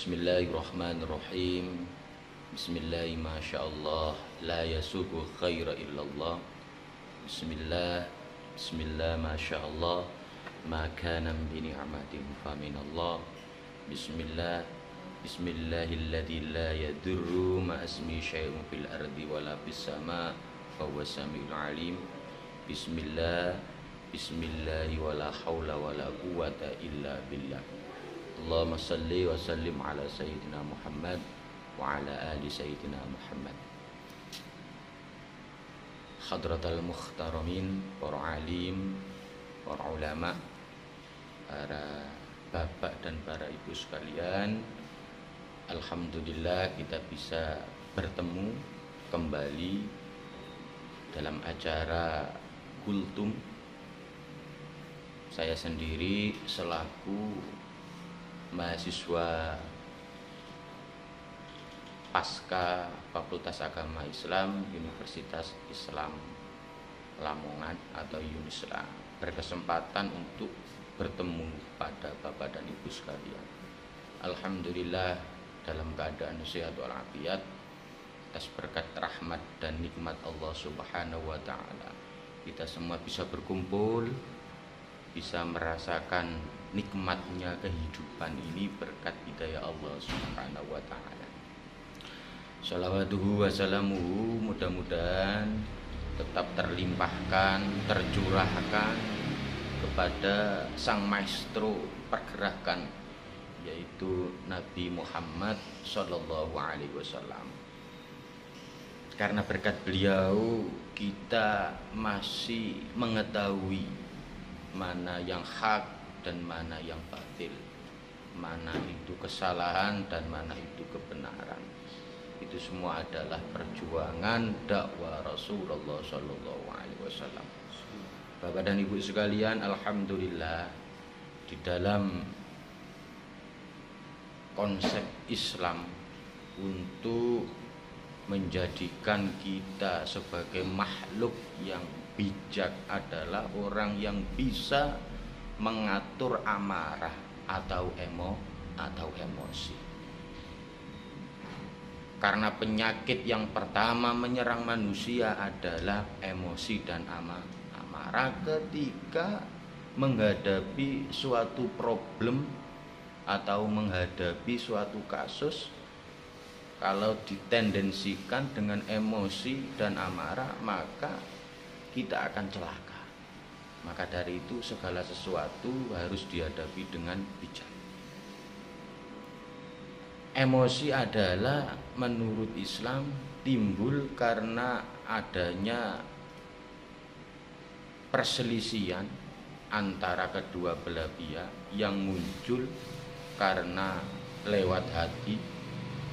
Bismillahirrahmanirrahim. Bismillah masyaallah la yasubu khaira illallah. Bismillah Bismillah masyaallah ma kana bi ni'matin fa minallah. Bismillah Bismillahilladzi la yadurru ma asmi syai'un fil ardi wala fis sama fa huwa samiul alim. Bismillah Bismillah wala haula wala quwata illa billah. Allahumma salli wa sallim ala sayyidina Muhammad wa ala ali sayyidina Muhammad. Hadratal mukhtaramin, para alim, para ulama, para bapak dan para ibu sekalian, alhamdulillah kita bisa bertemu kembali dalam acara Kultum. Saya sendiri selaku mahasiswa pasca Fakultas Agama Islam Universitas Islam Lamongan atau Unisla berkesempatan untuk bertemu pada bapak dan ibu sekalian. Alhamdulillah dalam keadaan sehat walafiat atas berkat rahmat dan nikmat Allah Subhanahu wa taala kita semua bisa berkumpul, bisa merasakan nikmatnya kehidupan ini berkat hidayah Allah Subhanahu wa taala. Shalawatuhu wa salamuhu mudah-mudahan tetap terlimpahkan, tercurahkan kepada sang maestro pergerakan, yaitu Nabi Muhammad sallallahu alaihi wasallam. Karena berkat beliau kita masih mengetahui mana yang hak dan mana yang batil, mana itu kesalahan dan mana itu kebenaran. Itu semua adalah perjuangan dakwah Rasulullah Sallallahu Alaihi Wasallam. Bapak dan ibu sekalian, alhamdulillah di dalam konsep Islam untuk menjadikan kita sebagai makhluk yang bijak adalah orang yang bisa mengatur amarah atau emosi. Karena penyakit yang pertama menyerang manusia adalah emosi dan amarah ketika menghadapi suatu problem atau menghadapi suatu kasus. Kalau ditendensikan dengan emosi dan amarah, maka kita akan celaka. Maka dari itu segala sesuatu harus dihadapi dengan bijak. Emosi adalah menurut Islam timbul karena adanya perselisihan antara kedua belah pihak yang muncul karena lewat hati,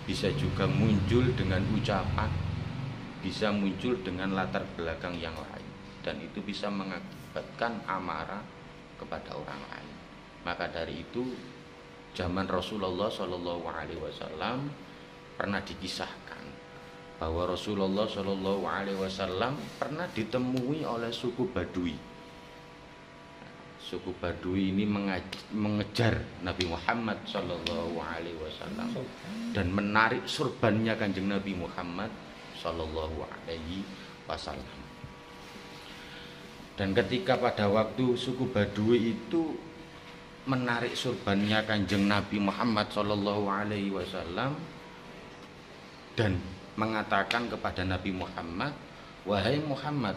bisa juga muncul dengan ucapan, bisa muncul dengan latar belakang yang lain, dan itu bisa mengakibatkan amarah kepada orang lain. Maka dari itu zaman Rasulullah Shallallahu Alaihi Wasallam pernah dikisahkan bahwa Rasulullah Shallallahu Alaihi Wasallam pernah ditemui oleh suku Badui. Suku Badui ini mengejar Nabi Muhammad Shallallahu Alaihi Wasallam dan menarik surbannya kanjeng Nabi Muhammad Shallallahu Alaihi Wasallam. Dan ketika pada waktu suku Badui itu menarik surbannya kanjeng Nabi Muhammad Shallallahu Alaihi Wasallam dan mengatakan kepada Nabi Muhammad, "Wahai Muhammad,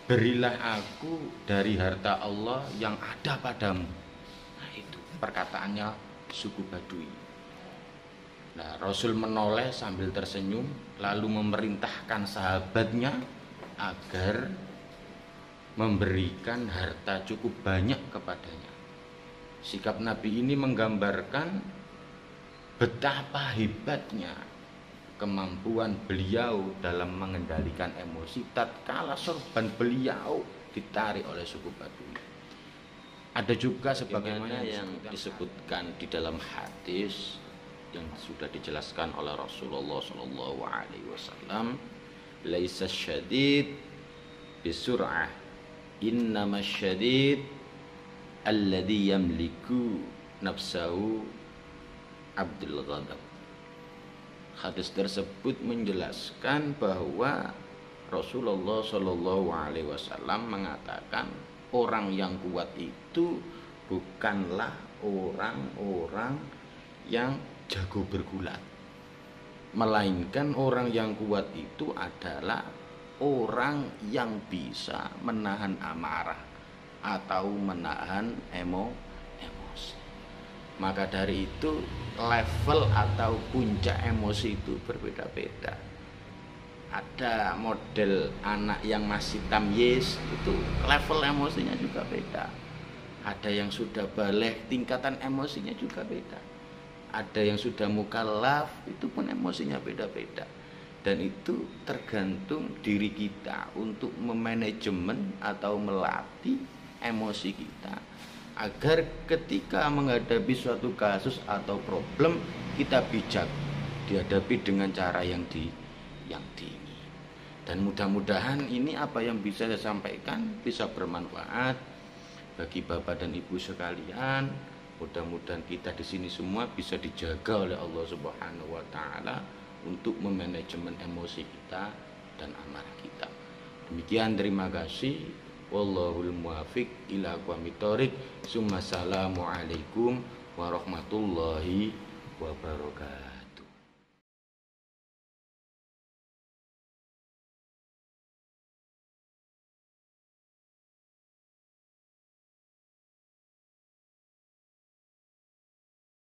berilah aku dari harta Allah yang ada padamu." Nah, itu perkataannya suku Badui. Nah, Rasul menoleh sambil tersenyum lalu memerintahkan sahabatnya agar memberikan harta cukup banyak kepadanya. Sikap Nabi ini menggambarkan betapa hebatnya kemampuan beliau dalam mengendalikan emosi tatkala sorban beliau ditarik oleh suku Badui. Ada juga sebagaimana yang disebutkan di dalam hadis yang sudah dijelaskan oleh Rasulullah Shallallahu Alaihi Wasallam, "Laisa syadid bisur'ah, innama syadid alladhi yamliku nafsahu Abdul Ghadab. Hadis tersebut menjelaskan bahwa Rasulullah Shallallahu Alaihi Wasallam mengatakan orang yang kuat itu bukanlah orang-orang yang jago bergulat, melainkan orang yang kuat itu adalah orang yang bisa menahan amarah atau menahan emosi. Maka dari itu level atau puncak emosi itu berbeda-beda. Ada model anak yang masih tamyiz, itu level emosinya juga beda. Ada yang sudah balik, tingkatan emosinya juga beda. Ada yang sudah mukallaf, itu pun emosinya beda-beda. Dan itu tergantung diri kita untuk memanajemen atau melatih emosi kita, agar ketika menghadapi suatu kasus atau problem kita bijak, dihadapi dengan cara yang diingini. Dan mudah-mudahan ini apa yang bisa saya sampaikan bisa bermanfaat bagi Bapak dan Ibu sekalian. Mudah-mudahan kita di sini semua bisa dijaga oleh Allah Subhanahu wa taala untuk memanajemen emosi kita dan amarah kita. Demikian, terima kasih. Wallahul muwaffiq ila aqwamit thoriq. Assalamualaikum warahmatullahi wabarakatuh.